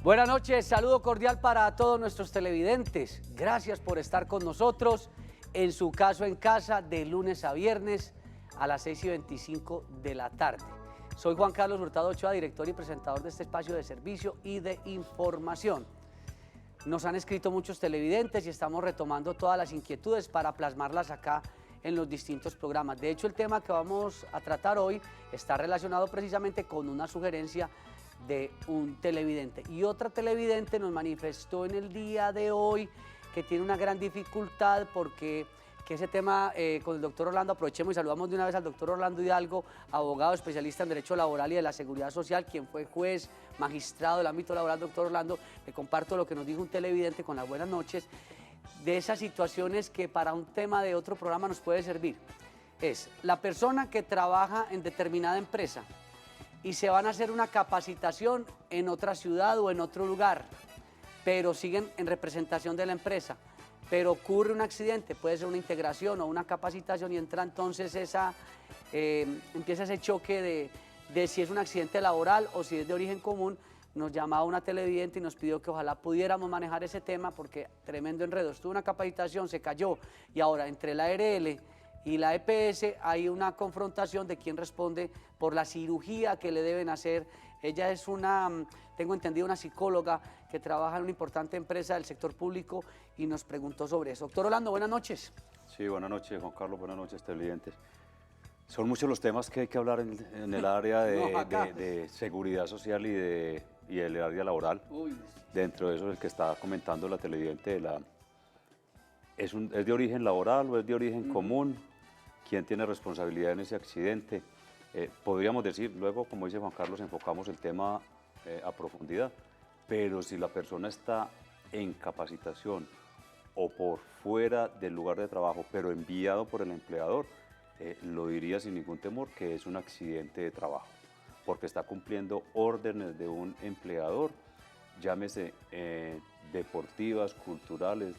Buenas noches, saludo cordial para todos nuestros televidentes. Gracias por estar con nosotros en su caso en casa de lunes a viernes a las 6:25 de la tarde. Soy Juan Carlos Hurtado Ochoa, director y presentador de este espacio de servicio y de información. Nos han escrito muchos televidentes y estamos retomando todas las inquietudes para plasmarlas acá en los distintos programas. De hecho, el tema que vamos a tratar hoy está relacionado precisamente con una sugerencia de un televidente. Y otra televidente nos manifestó en el día de hoy que tiene una gran dificultad porque ese tema con el doctor Orlando, aprovechemos y saludamos de una vez al doctor Orlando Hidalgo, abogado especialista en Derecho Laboral y de la Seguridad Social, quien fue juez, magistrado del ámbito laboral. Doctor Orlando, le comparto lo que nos dijo un televidente con las buenas noches, de esas situaciones que para un tema de otro programa nos puede servir. Es la persona que trabaja en determinada empresa y se van a hacer una capacitación en otra ciudad o en otro lugar, pero siguen en representación de la empresa, pero ocurre un accidente, puede ser una integración o una capacitación y entra entonces empieza ese choque de si es un accidente laboral o si es de origen común. Nos llamaba una televidente y nos pidió que ojalá pudiéramos manejar ese tema porque tremendo enredo. Estuvo una capacitación, se cayó y ahora entre la ARL y la EPS hay una confrontación de quién responde por la cirugía que le deben hacer. Ella es tengo entendido, una psicóloga que trabaja en una importante empresa del sector público y nos preguntó sobre eso. Doctor Orlando, buenas noches. Sí, buenas noches, Juan Carlos, buenas noches, televidentes. Son muchos los temas que hay que hablar en el área de seguridad social y el área laboral. Uy. Dentro de eso, el que está comentando la televidente, ¿es de origen laboral o es de origen común? ¿Quién tiene responsabilidad en ese accidente? Podríamos decir, luego, como dice Juan Carlos, enfocamos el tema a profundidad, pero si la persona está en capacitación o por fuera del lugar de trabajo, pero enviado por el empleador, lo diría sin ningún temor que es un accidente de trabajo, porque está cumpliendo órdenes de un empleador, llámese deportivas, culturales,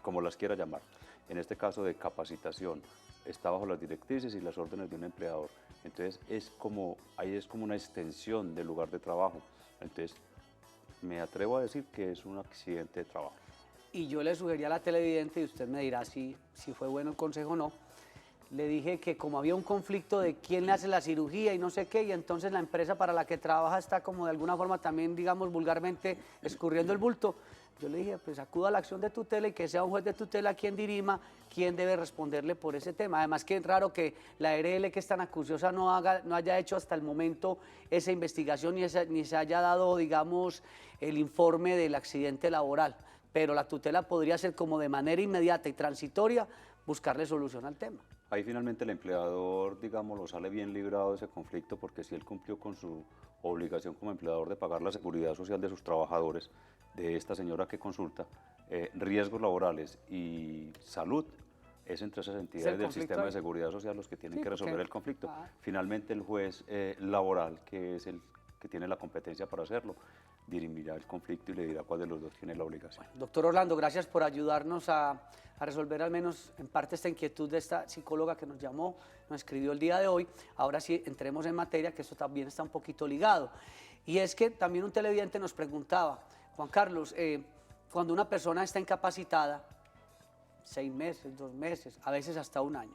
como las quiera llamar. En este caso de capacitación, está bajo las directrices y las órdenes de un empleador. Entonces ahí es como una extensión del lugar de trabajo. Entonces me atrevo a decir que es un accidente de trabajo. Y yo le sugerí a la televidente, y usted me dirá si fue bueno el consejo o no, le dije que como había un conflicto de quién le hace la cirugía y no sé qué, y entonces la empresa para la que trabaja está como de alguna forma también, digamos vulgarmente, escurriendo el bulto, yo le dije, pues acuda a la acción de tutela y que sea un juez de tutela quien dirima quién debe responderle por ese tema. Además que es raro que la ARL, que es tan acuciosa, no haya hecho hasta el momento esa investigación ni se haya dado, digamos, el informe del accidente laboral. Pero la tutela podría ser como de manera inmediata y transitoria buscarle solución al tema. Ahí finalmente el empleador, digamos, lo sale bien librado de ese conflicto, porque si él cumplió con su obligación como empleador de pagar la seguridad social de sus trabajadores, de esta señora que consulta, riesgos laborales y salud, es entre esas entidades del sistema de seguridad social los que tienen que resolver el conflicto. Finalmente el juez laboral, que es el que tiene la competencia para hacerlo, dirimirá el conflicto y le dirá cuál de los dos tiene la obligación. Bueno, doctor Orlando, gracias por ayudarnos a resolver al menos en parte esta inquietud de esta psicóloga que nos llamó, nos escribió el día de hoy. Ahora sí, entremos en materia, que esto también está un poquito ligado. Y es que también un televidente nos preguntaba, Juan Carlos, cuando una persona está incapacitada, 6 meses, 2 meses, a veces hasta 1 año,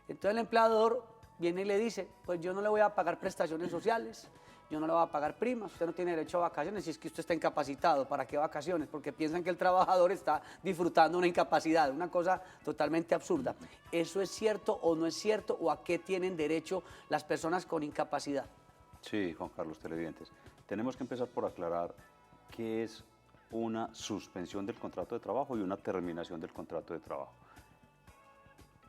entonces el empleador viene y le dice, pues yo no le voy a pagar prestaciones sociales, yo no le voy a pagar primas, usted no tiene derecho a vacaciones si es que usted está incapacitado. ¿Para qué vacaciones? Porque piensan que el trabajador está disfrutando una incapacidad, una cosa totalmente absurda. ¿Eso es cierto o no es cierto? ¿O a qué tienen derecho las personas con incapacidad? Sí, Juan Carlos, televidentes. Tenemos que empezar por aclarar qué es una suspensión del contrato de trabajo y una terminación del contrato de trabajo.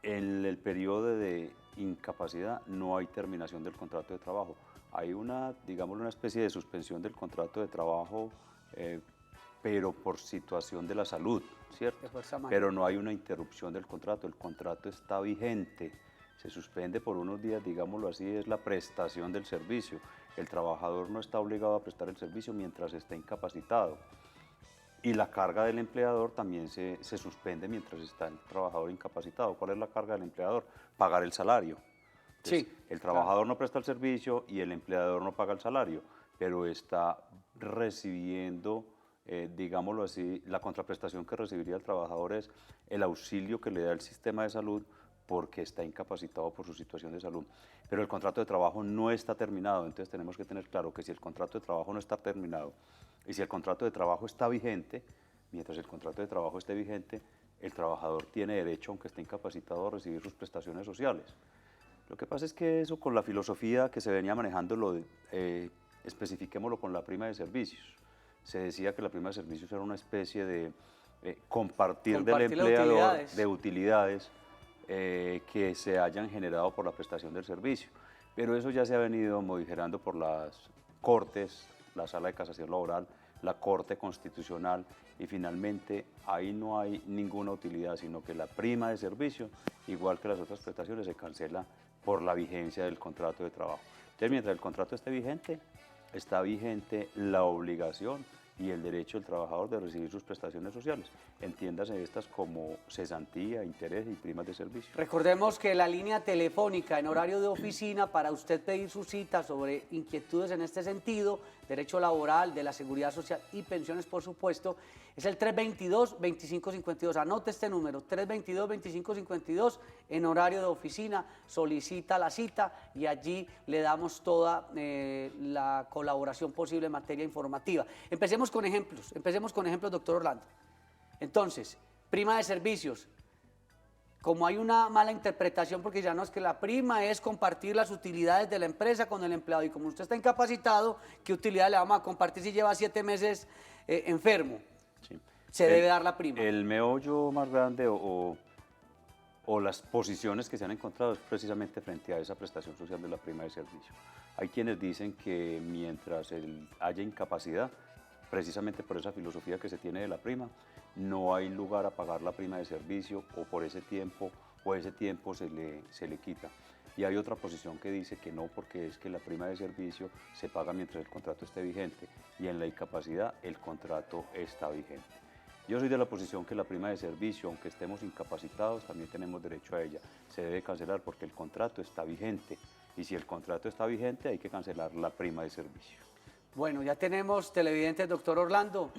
En el periodo de incapacidad no hay terminación del contrato de trabajo. Hay digamos, una especie de suspensión del contrato de trabajo, pero por situación de la salud, ¿cierto? Pero no hay una interrupción del contrato, el contrato está vigente, se suspende por unos días, digámoslo así, es la prestación del servicio. El trabajador no está obligado a prestar el servicio mientras esté incapacitado. Y la carga del empleador también se suspende mientras está el trabajador incapacitado. ¿Cuál es la carga del empleador? Pagar el salario. Entonces, Sí, el trabajador no presta el servicio y el empleador no paga el salario, pero está recibiendo, digámoslo así, la contraprestación que recibiría el trabajador es el auxilio que le da el sistema de salud porque está incapacitado por su situación de salud. Pero el contrato de trabajo no está terminado, entonces tenemos que tener claro que si el contrato de trabajo no está terminado y si el contrato de trabajo está vigente, mientras el contrato de trabajo esté vigente, el trabajador tiene derecho, aunque esté incapacitado, a recibir sus prestaciones sociales. Lo que pasa es que eso con la filosofía que se venía manejando, especifiquémoslo con la prima de servicios. Se decía que la prima de servicios era una especie de compartir del empleador de utilidades que se hayan generado por la prestación del servicio. Pero eso ya se ha venido modificando por las Cortes, la Sala de Casación Laboral, la Corte Constitucional, y finalmente ahí no hay ninguna utilidad, sino que la prima de servicio, igual que las otras prestaciones, se cancela por la vigencia del contrato de trabajo. Entonces, mientras el contrato esté vigente, está vigente la obligación y el derecho del trabajador de recibir sus prestaciones sociales, entiéndase estas como cesantía, interés y primas de servicio. Recordemos que la línea telefónica en horario de oficina para usted pedir su cita sobre inquietudes en este sentido, derecho laboral, de la seguridad social y pensiones, por supuesto, es el 322-2552. Anote este número, 322-2552, en horario de oficina, solicita la cita y allí le damos toda la colaboración posible en materia informativa. Empecemos con ejemplos, doctor Orlando. Entonces, prima de servicios. Como hay una mala interpretación, porque ya no es que la prima es compartir las utilidades de la empresa con el empleado, y como usted está incapacitado, ¿qué utilidad le vamos a compartir si lleva 7 meses enfermo? Sí. Se debe dar la prima. El meollo más grande o las posiciones que se han encontrado es precisamente frente a esa prestación social de la prima de servicio. Hay quienes dicen que mientras haya incapacidad, precisamente por esa filosofía que se tiene de la prima, no hay lugar a pagar la prima de servicio o por ese tiempo, se le quita. Y hay otra posición que dice que no, porque es que la prima de servicio se paga mientras el contrato esté vigente y en la incapacidad el contrato está vigente. Yo soy de la posición que la prima de servicio, aunque estemos incapacitados, también tenemos derecho a ella. Se debe cancelar porque el contrato está vigente y si el contrato está vigente hay que cancelar la prima de servicio. Bueno, ya tenemos televidentes, doctor Orlando.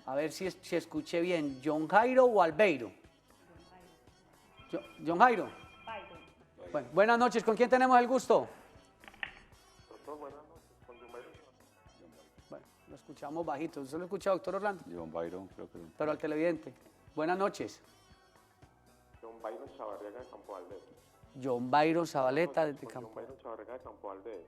A ver si escuché bien. ¿John Jairo o Albeiro? John Jairo. Bueno, buenas noches. ¿Con quién tenemos el gusto? Doctor, buenas noches. Con John Byron. Bueno, lo escuchamos bajito. ¿Usted lo escucha, doctor Orlando? John Byron, creo que... Pero al televidente. Buenas noches. John Byron Chavarriaga de Campo Valdez. John Byron Zabaleta desde Campo. John Byron Chavarriaga de Campo Valdez.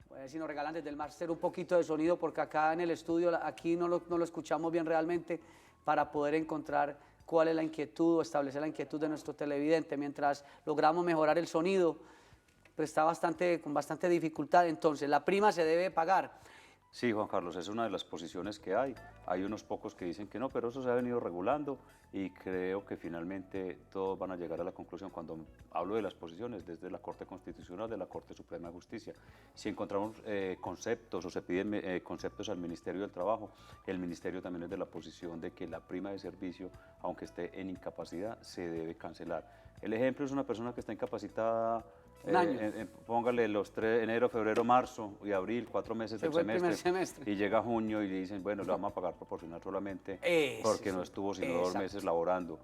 Voy a ver si nos regalan desde el máster un poquito de sonido, porque acá en el estudio, aquí no lo escuchamos bien realmente, para poder encontrar cuál es la inquietud o establecer la inquietud de nuestro televidente. Mientras logramos mejorar el sonido, pues está con bastante dificultad. Entonces, la prima se debe pagar. Sí, Juan Carlos, es una de las posiciones que hay. Hay unos pocos que dicen que no, pero eso se ha venido regulando y creo que finalmente todos van a llegar a la conclusión. Cuando hablo de las posiciones, desde la Corte Constitucional, de la Corte Suprema de Justicia, si encontramos conceptos o se piden conceptos al Ministerio del Trabajo, el Ministerio también es de la posición de que la prima de servicio, aunque esté en incapacidad, se debe cancelar. El ejemplo es una persona que está incapacitada. Un año. Póngale los 3, enero, febrero, marzo y abril, 4 meses del semestre, y llega junio y le dicen, bueno, le vamos a pagar proporcional solamente porque no estuvo sino 2 meses laborando.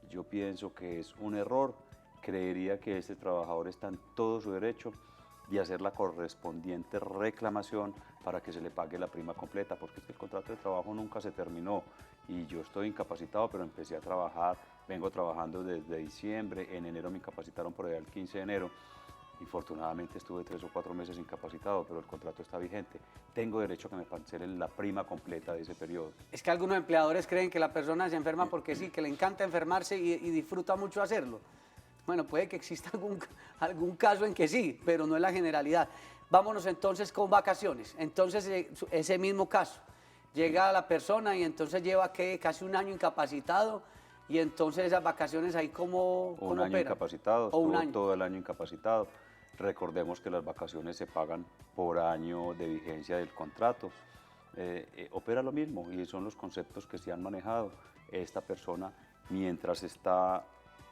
Yo pienso que es un error, creería que este trabajador está en todo su derecho de hacer la correspondiente reclamación para que se le pague la prima completa, porque es que el contrato de trabajo nunca se terminó y yo estoy incapacitado, pero empecé a trabajar, vengo trabajando desde diciembre, en enero me incapacitaron por allá el 15 de enero. Infortunadamente estuve 3 o 4 meses incapacitado, pero el contrato está vigente. Tengo derecho a que me cancelen la prima completa de ese periodo. Es que algunos empleadores creen que la persona se enferma porque sí, que le encanta enfermarse y disfruta mucho hacerlo. Bueno, puede que exista algún caso en que sí, pero no es la generalidad. Vámonos entonces con vacaciones. Entonces, ese mismo caso. Llega la persona y entonces lleva casi un año incapacitado. Y entonces esas vacaciones ahí ¿cómo un año operan? Incapacitado, estuvo todo el año incapacitado. Recordemos que las vacaciones se pagan por año de vigencia del contrato. Opera lo mismo y son los conceptos que se han manejado. Esta persona, mientras está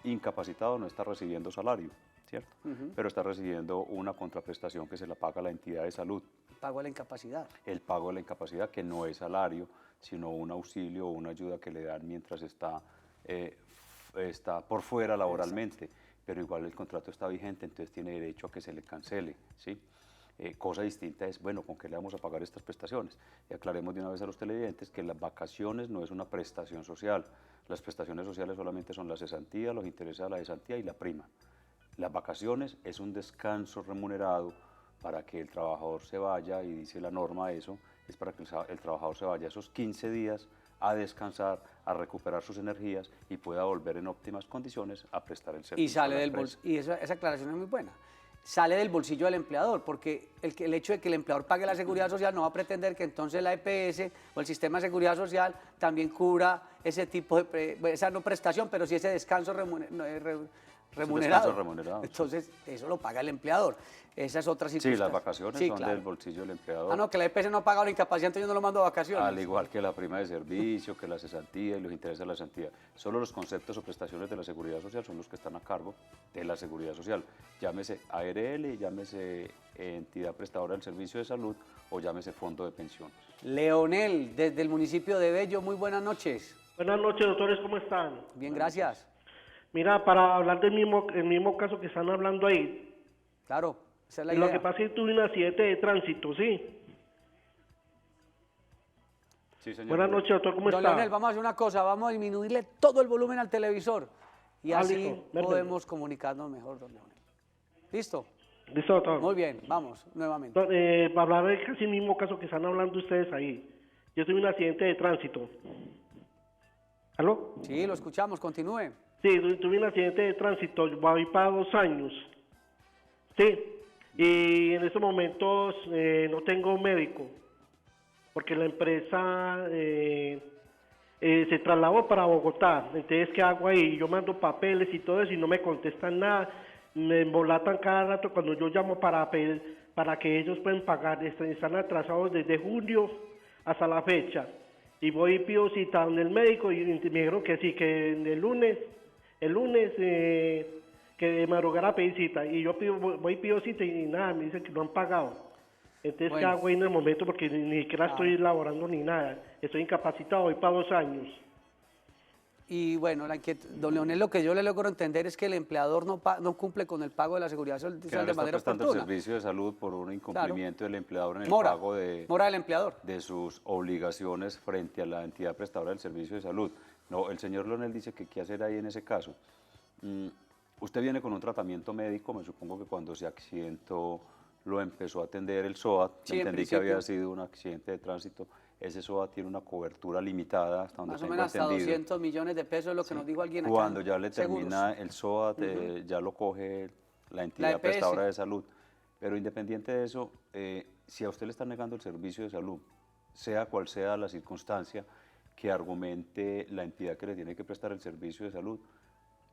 incapacitado, no está recibiendo salario, ¿cierto? Pero está recibiendo una contraprestación que se la paga la entidad de salud. pago de la incapacidad. El pago de la incapacidad, que no es salario, sino un auxilio o una ayuda que le dan mientras está por fuera laboralmente, pero igual el contrato está vigente, entonces tiene derecho a que se le cancele, ¿sí? Cosa distinta es, bueno, ¿con qué le vamos a pagar estas prestaciones? Y aclaremos de una vez a los televidentes que las vacaciones no es una prestación social. Las prestaciones sociales solamente son la cesantía, los intereses a la cesantía y la prima. Las vacaciones es un descanso remunerado para que el trabajador se vaya, y dice la norma eso, es para que el trabajador se vaya esos 15 días a descansar, a recuperar sus energías y pueda volver en óptimas condiciones a prestar el servicio. Y sale del bolsillo, y esa aclaración es muy buena. Sale del bolsillo del empleador, porque el hecho de que el empleador pague la seguridad social no va a pretender que entonces la EPS o el sistema de seguridad social también cubra ese tipo de, esa no prestación, pero sí ese descanso remunerado. Entonces, eso lo paga el empleador. Esa es otra circunstancia. Sí, las vacaciones son del bolsillo del empleador. Ah, no, que la EPS no ha pagado la incapacidad, entonces yo no lo mando a vacaciones. Al igual que la prima de servicio, que la cesantía y los intereses de la cesantía. Solo los conceptos o prestaciones de la seguridad social son los que están a cargo de la seguridad social. Llámese ARL, llámese entidad prestadora del servicio de salud o llámese fondo de pensiones. Leonel, desde el municipio de Bello, muy buenas noches. Buenas noches, doctores, ¿cómo están? Bien, gracias. Mira, para hablar del mismo caso que están hablando ahí. Claro, esa es la Lo idea. que pasa es que tuve un accidente de tránsito, ¿sí? Sí, señor. Buenas noches, doctor, ¿cómo Don está? Leonel, vamos a hacer una cosa, vamos a disminuirle todo el volumen al televisor y así listo, podemos comunicarnos mejor, don Leonel. ¿Listo? Listo, doctor. Muy bien, vamos, nuevamente. Para hablar del casi mismo caso que están hablando ustedes ahí. Yo tuve un accidente de tránsito. ¿Aló? Sí, lo escuchamos, continúe. Sí, tuve un accidente de tránsito, voy para 2 años. Sí, y en estos momentos no tengo médico, porque la empresa se trasladó para Bogotá. Entonces, ¿qué hago ahí? Yo mando papeles y todo eso y no me contestan nada. Me embolatan cada rato cuando yo llamo para que ellos puedan pagar. Están atrasados desde julio hasta la fecha. Y voy y pido cita en el médico y me dijeron que sí, que el lunes que madrugara a pedir cita. Y yo voy y pido cita y nada, me dicen que no han pagado. Entonces, ¿qué hago ahí en el momento? Porque ni siquiera estoy laborando ni nada. Estoy incapacitado, voy para 2 años. Y bueno, don Leonel, lo que yo le logro entender es que el empleador no cumple con el pago de la seguridad social Que no le de está manera prestando oportuna. el servicio de salud por un incumplimiento del empleador en el Mora pago del empleador. de sus obligaciones frente a la entidad prestadora del servicio de salud. No, el señor Leonel dice que qué hacer ahí en ese caso. Usted viene con un tratamiento médico, me supongo que cuando se accidentó lo empezó a atender el SOAT, Sí, entendí que había sido un accidente de tránsito. Ese SOAT tiene una cobertura limitada hasta donde Más o tengo menos hasta entendido. 200 millones de pesos es lo que nos dijo alguien acá. Cuando ya le Seguros. termina el SOAT, ya lo coge la entidad EPS. prestadora de salud. Pero independiente de eso, si a usted le están negando el servicio de salud, sea cual sea la circunstancia que argumente la entidad que le tiene que prestar el servicio de salud,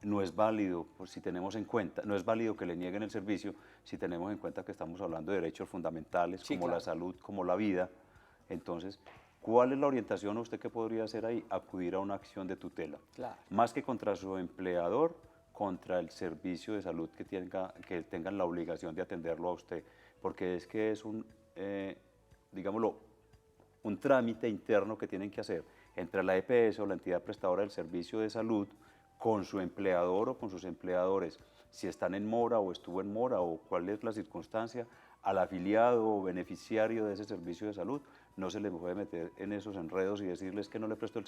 no es válido, pues, si tenemos en cuenta, no es válido que le nieguen el servicio si tenemos en cuenta que estamos hablando de derechos fundamentales, Sí, como claro. la salud, como la vida. Entonces, ¿cuál es la orientación usted que podría hacer ahí? Acudir a una acción de tutela. Claro. Más que contra su empleador, contra el servicio de salud que tengan la obligación de atenderlo a usted. Porque es que es digámoslo, un trámite interno que tienen que hacer entre la EPS o la entidad prestadora del servicio de salud con su empleador o con sus empleadores, si están en mora o estuvo en mora o cuál es la circunstancia, al afiliado o beneficiario de ese servicio de salud, no se le puede meter en esos enredos y decirles que no le presto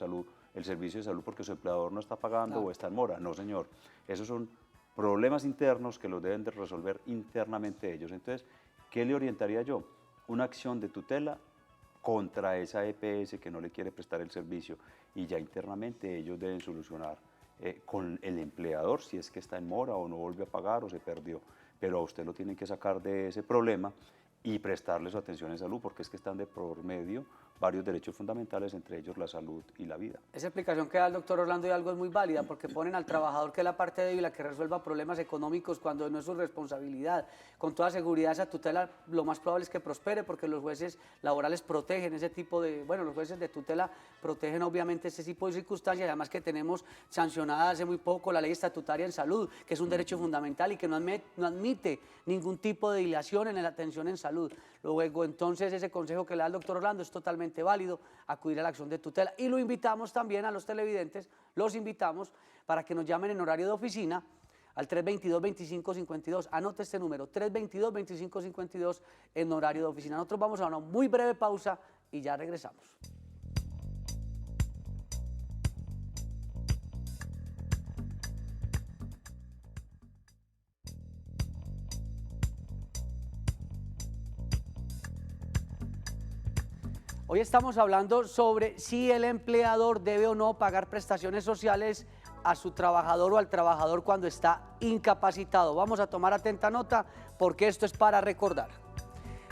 el servicio de salud porque su empleador no está pagando o está en mora. No, señor. Esos son problemas internos que los deben de resolver internamente ellos. Entonces, ¿qué le orientaría yo? Una acción de tutela contra esa EPS que no le quiere prestar el servicio y ya internamente ellos deben solucionar con el empleador si es que está en mora o no volvió a pagar o se perdió. Pero a usted lo tienen que sacar de ese problema y prestarle su atención en salud, porque es que están de por medio varios derechos fundamentales, entre ellos la salud y la vida. Esa explicación que da el doctor Orlando Hidalgo es muy válida, porque ponen al trabajador, que es la parte débil, a que resuelva problemas económicos cuando no es su responsabilidad. Con toda seguridad esa tutela lo más probable es que prospere, porque los jueces laborales protegen ese tipo de, bueno, los jueces de tutela protegen obviamente ese tipo de circunstancias, además que tenemos sancionada hace muy poco la ley estatutaria en salud, que es un derecho fundamental y que no admite ningún tipo de dilación en la atención en salud. salud. Luego, entonces, ese consejo que le da el doctor Orlando es totalmente válido, acudir a la acción de tutela. Y lo invitamos también a los televidentes, los invitamos para que nos llamen en horario de oficina al 322-2552. Anote este número, 322-2552 en horario de oficina. Nosotros vamos a una muy breve pausa y ya regresamos. Hoy estamos hablando sobre si el empleador debe o no pagar prestaciones sociales a su trabajador o al trabajador cuando está incapacitado. Vamos a tomar atenta nota porque esto es para recordar.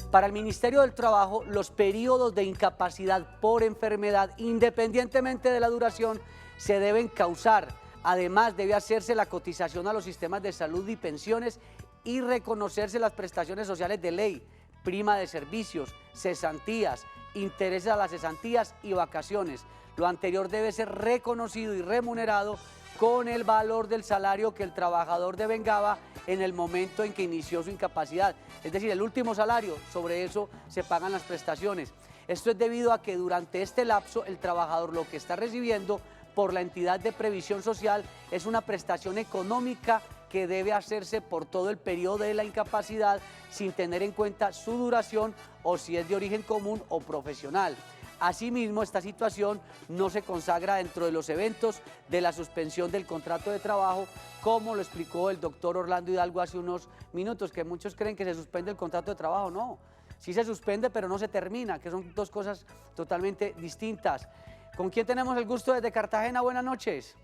Para el Ministerio del Trabajo, los periodos de incapacidad por enfermedad, independientemente de la duración, se deben causar. Además, debe hacerse la cotización a los sistemas de salud y pensiones y reconocerse las prestaciones sociales de ley, prima de servicios, cesantías, intereses a las cesantías y vacaciones. Lo anterior debe ser reconocido y remunerado con el valor del salario que el trabajador devengaba en el momento en que inició su incapacidad. Es decir, el último salario, sobre eso se pagan las prestaciones. Esto es debido a que durante este lapso el trabajador lo que está recibiendo por la entidad de previsión social es una prestación económica que debe hacerse por todo el periodo de la incapacidad sin tener en cuenta su duración o si es de origen común o profesional. Asimismo, esta situación no se consagra dentro de los eventos de la suspensión del contrato de trabajo, como lo explicó el doctor Orlando Hidalgo hace unos minutos, que muchos creen que se suspende el contrato de trabajo. No, sí se suspende, pero no se termina, que son dos cosas totalmente distintas. ¿Con quién tenemos el gusto desde Cartagena? Buenas noches.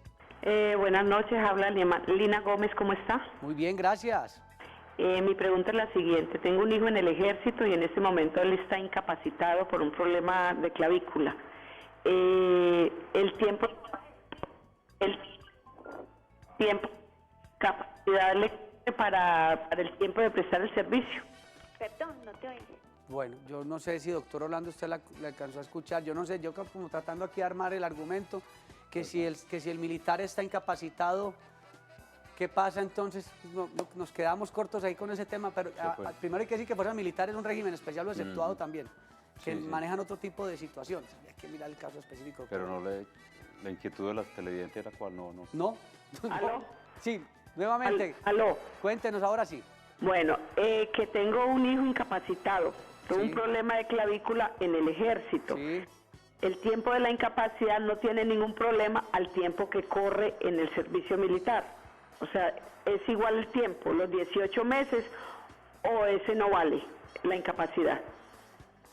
Buenas noches, habla Lina Gómez, ¿cómo está? Muy bien, gracias. Mi pregunta es la siguiente, tengo un hijo en el ejército y en este momento él está incapacitado por un problema de clavícula. El tiempo, capacidad para el tiempo de prestar el servicio. Perdón, no te oí. Bueno, yo no sé si doctor Orlando usted le alcanzó a escuchar, yo no sé, yo como tratando aquí de armar el argumento, que si el militar está incapacitado, ¿qué pasa entonces? Nos quedamos cortos ahí con ese tema, pero primero hay que decir que Fuerzas Militares es un régimen especial o exceptuado también, que manejan otro tipo de situaciones, hay que mirar el caso específico. Pero no la inquietud de la televidente era cuál, no. ¿No? ¿Aló? Sí, nuevamente. ¿Aló? Cuéntenos ahora sí. Bueno, que tengo un hijo incapacitado, tuvo un problema de clavícula en el ejército. Sí. El tiempo de la incapacidad no tiene ningún problema al tiempo que corre en el servicio militar. O sea, es igual el tiempo, los 18 meses, o ese no vale, la incapacidad.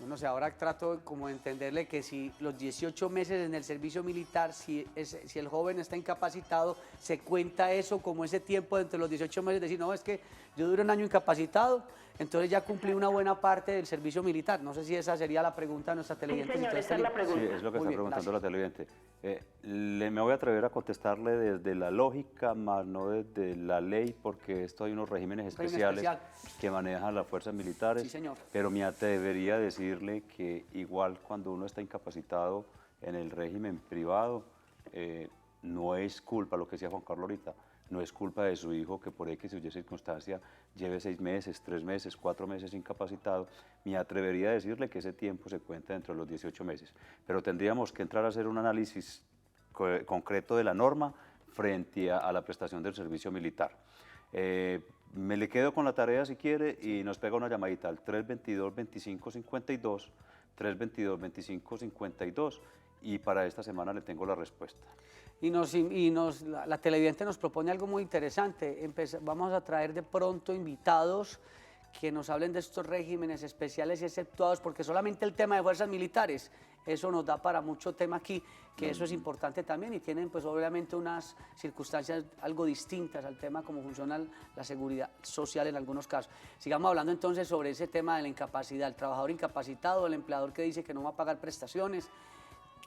No sé, ahora trato como de entenderle que si los 18 meses en el servicio militar, si el joven está incapacitado, se cuenta eso como ese tiempo entre los 18 meses, decir, no, es que yo duré un año incapacitado, entonces ya cumplí una buena parte del servicio militar. No sé si esa sería la pregunta de nuestra televidente. Sí, señor, esa es la pregunta. Sí, es lo que está preguntando la gracias. televidente. Me voy a atrever a contestarle desde la lógica, más no desde la ley, porque esto hay unos regímenes especiales que manejan las fuerzas militares. Sí, señor. Pero me atrevería a decirle que igual cuando uno está incapacitado en el régimen privado, no es culpa, lo que decía Juan Carlos ahorita, no es culpa de su hijo que por X o Y circunstancia lleve 6 meses, 3 meses, 4 meses incapacitado. Me atrevería a decirle que ese tiempo se cuenta dentro de los 18 meses. Pero tendríamos que entrar a hacer un análisis concreto de la norma frente a la prestación del servicio militar. Me le quedo con la tarea si quiere y nos pega una llamadita al 322-2552, 322-2552 y para esta semana le tengo la respuesta. La televidente nos propone algo muy interesante. Vamos a traer de pronto invitados que nos hablen de estos regímenes especiales y exceptuados, porque solamente el tema de fuerzas militares, eso nos da para mucho tema aquí, que eso es importante también y tienen pues obviamente unas circunstancias algo distintas al tema cómo funciona la seguridad social en algunos casos. Sigamos hablando entonces sobre ese tema de la incapacidad, el trabajador incapacitado, el empleador que dice que no va a pagar prestaciones.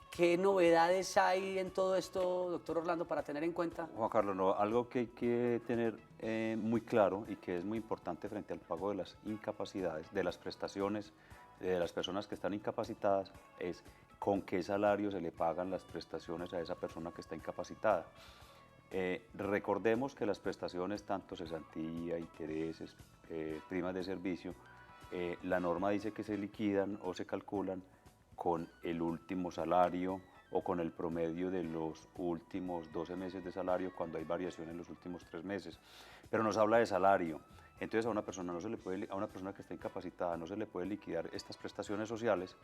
¿Qué novedades hay en todo esto, doctor Orlando, para tener en cuenta? Juan Carlos, no, algo que hay que tener muy claro y que es muy importante frente al pago de las incapacidades, de las prestaciones de las personas que están incapacitadas, es con qué salario se le pagan las prestaciones a esa persona que está incapacitada. Recordemos que las prestaciones, tanto cesantía, intereses, primas de servicio, la norma dice que se liquidan o se calculan con el último salario o con el promedio de los últimos 12 meses de salario cuando hay variación en los últimos 3 meses. Pero nos habla de salario. Entonces a una persona, a una persona que está incapacitada no se le puede liquidar estas prestaciones sociales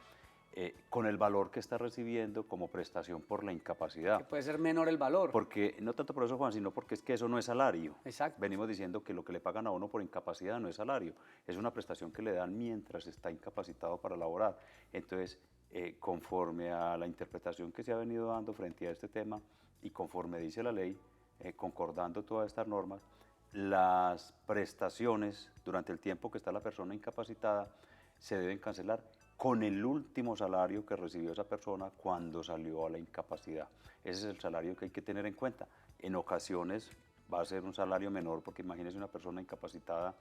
con el valor que está recibiendo como prestación por la incapacidad. Que puede ser menor el valor. Porque, no tanto por eso, Juan, sino porque es que eso no es salario. Exacto. Venimos diciendo que lo que le pagan a uno por incapacidad no es salario, es una prestación que le dan mientras está incapacitado para laborar. Entonces, conforme a la interpretación que se ha venido dando frente a este tema y conforme dice la ley, concordando todas estas normas, las prestaciones durante el tiempo que está la persona incapacitada se deben cancelar con el último salario que recibió esa persona cuando salió a la incapacidad. Ese es el salario que hay que tener en cuenta. En ocasiones va a ser un salario menor, porque imagínese una persona incapacitada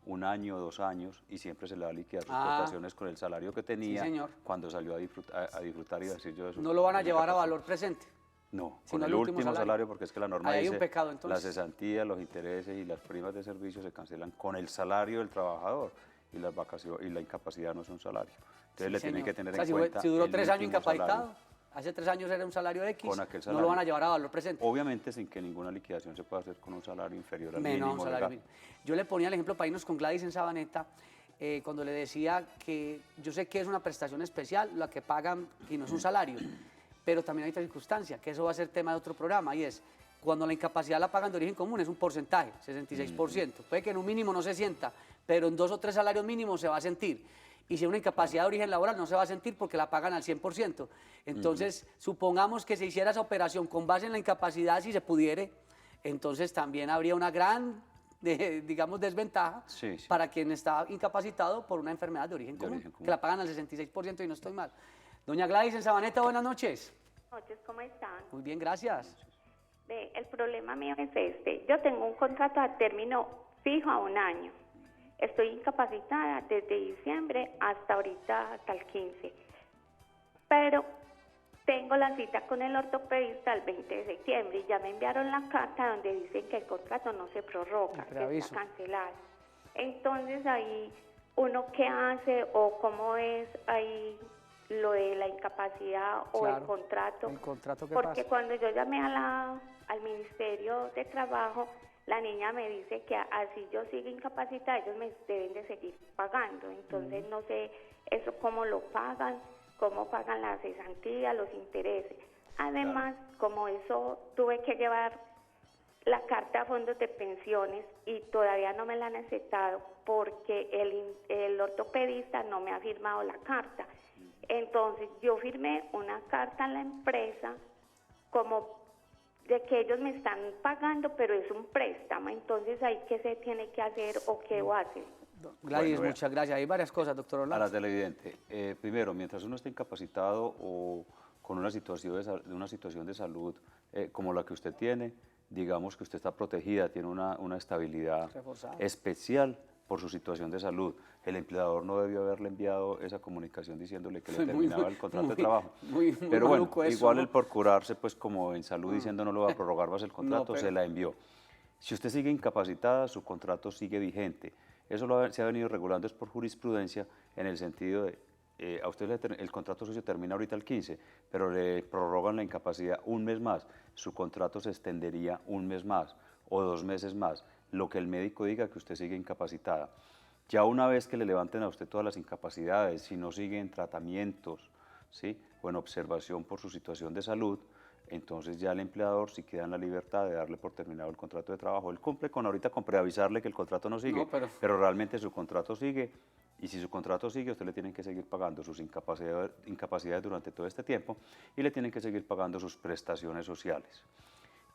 1 año, 2 años, y siempre se le va a liquidar sus prestaciones con el salario que tenía cuando salió a disfrutar y a decir yo de su. No lo van a llevar a valor presente. No, con el último salario, porque es que la norma Ahí hay dice un pecado, entonces. las cesantías, los intereses y las primas de servicio se cancelan con el salario del trabajador, y las vacaciones y la incapacidad no es un salario. Entonces le tienen que tener en cuenta. Si duró el 3 años último incapacitado, salario. hace 3 años era un salario X, Con aquel no salario. lo van a llevar a valor presente. Obviamente sin que ninguna liquidación se pueda hacer con un salario inferior al Menos mínimo un salario legal. mínimo. Yo le ponía el ejemplo para irnos con Gladys en Sabaneta, cuando le decía que yo sé que es una prestación especial, la que pagan, y no es un salario, pero también hay otra circunstancia, que eso va a ser tema de otro programa, y es cuando la incapacidad la pagan de origen común, es un porcentaje, 66%. Puede que en un mínimo no se sienta, pero en 2 o 3 salarios mínimos se va a sentir. Y si es una incapacidad de origen laboral, no se va a sentir porque la pagan al 100%. Entonces, supongamos que se hiciera esa operación con base en la incapacidad, si se pudiere, entonces también habría una gran, digamos, desventaja para quien está incapacitado por una enfermedad de origen común, que la pagan al 66% y no estoy mal. Doña Gladys en Sabaneta, buenas noches. Buenas noches, ¿cómo están? Muy bien, gracias. El problema mío es este. Yo tengo un contrato a término fijo a 1 año. Estoy incapacitada desde diciembre hasta ahorita, hasta el 15. Pero tengo la cita con el ortopedista el 20 de septiembre y ya me enviaron la carta donde dicen que el contrato no se prorroga, que está cancelado. Entonces ahí, ¿uno qué hace o cómo es ahí lo de la incapacidad o el contrato? El contrato, ¿qué Porque pasa? cuando yo llamé al Ministerio de Trabajo, la niña me dice que así yo sigo incapacitada, ellos me deben de seguir pagando. Entonces no sé eso cómo lo pagan, cómo pagan la cesantía, los intereses. Además, como eso tuve que llevar la carta a fondos de pensiones y todavía no me la han aceptado porque el ortopedista no me ha firmado la carta. Entonces yo firmé una carta en la empresa como de que ellos me están pagando, pero es un préstamo. Entonces ahí qué se tiene que hacer o qué va a hacer. Gladys, muchas gracias. Hay varias cosas, doctor Orlando. A la televidente, primero, mientras uno esté incapacitado o con una situación de salud como la que usted tiene, digamos que usted está protegida, tiene una estabilidad especial por su situación de salud. El empleador no debió haberle enviado esa comunicación diciéndole que le terminaba el contrato de trabajo. Pero bueno, igual el por curarse, pues como en salud diciendo no lo va a prorrogar más el contrato, se la envió. Si usted sigue incapacitada, su contrato sigue vigente. Eso se ha venido regulando es por jurisprudencia en el sentido de, a usted el contrato socio termina ahorita el 15, pero le prorrogan la incapacidad 1 mes más, su contrato se extendería 1 mes más o 2 meses más, lo que el médico diga que usted sigue incapacitada. Ya una vez que le levanten a usted todas las incapacidades, si no sigue en tratamientos, ¿sí?, o en observación por su situación de salud, entonces ya el empleador sí queda en la libertad de darle por terminado el contrato de trabajo. Él cumple ahorita con preavisarle que el contrato no sigue, pero realmente su contrato sigue, y si su contrato sigue, usted le tienen que seguir pagando sus incapacidades durante todo este tiempo y le tienen que seguir pagando sus prestaciones sociales.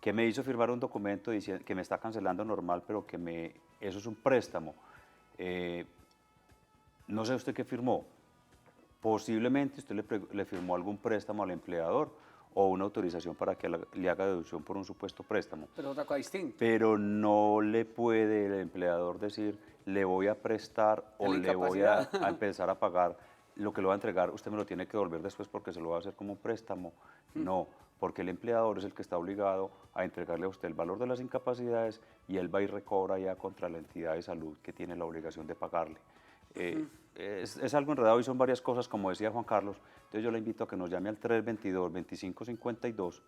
Que me hizo firmar un documento diciendo que me está cancelando normal, pero que eso es un préstamo. No sé usted qué firmó. Posiblemente usted le firmó algún préstamo al empleador o una autorización para que le haga deducción por un supuesto préstamo. Pero otra cosa distinta. Pero no le puede el empleador decir, le voy a prestar o le voy a empezar a pagar lo que lo va a entregar, usted me lo tiene que devolver después porque se lo va a hacer como un préstamo. No, porque el empleador es el que está obligado a entregarle a usted el valor de las incapacidades y él va y recobra ya contra la entidad de salud que tiene la obligación de pagarle. Es algo enredado y son varias cosas, como decía Juan Carlos. Entonces yo le invito a que nos llame al 322-2552,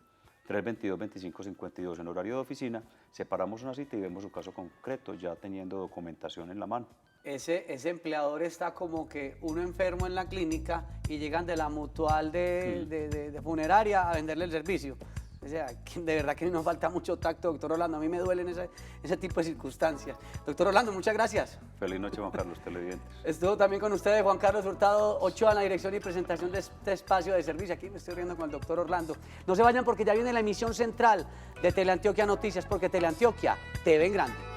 322-2552 en horario de oficina, separamos una cita y vemos su caso concreto, ya teniendo documentación en la mano. Ese empleador está como que uno enfermo en la clínica y llegan de la mutual de funeraria a venderle el servicio. O sea, de verdad que nos falta mucho tacto, doctor Orlando. A mí me duelen ese tipo de circunstancias. Doctor Orlando, muchas gracias. Feliz noche, Juan Carlos, televidentes. Estuvo también con ustedes Juan Carlos Hurtado Ochoa en la dirección y presentación de este espacio de servicio. Aquí me estoy riendo con el doctor Orlando. No se vayan porque ya viene la emisión central de Teleantioquia Noticias, porque Teleantioquia te ve en grande.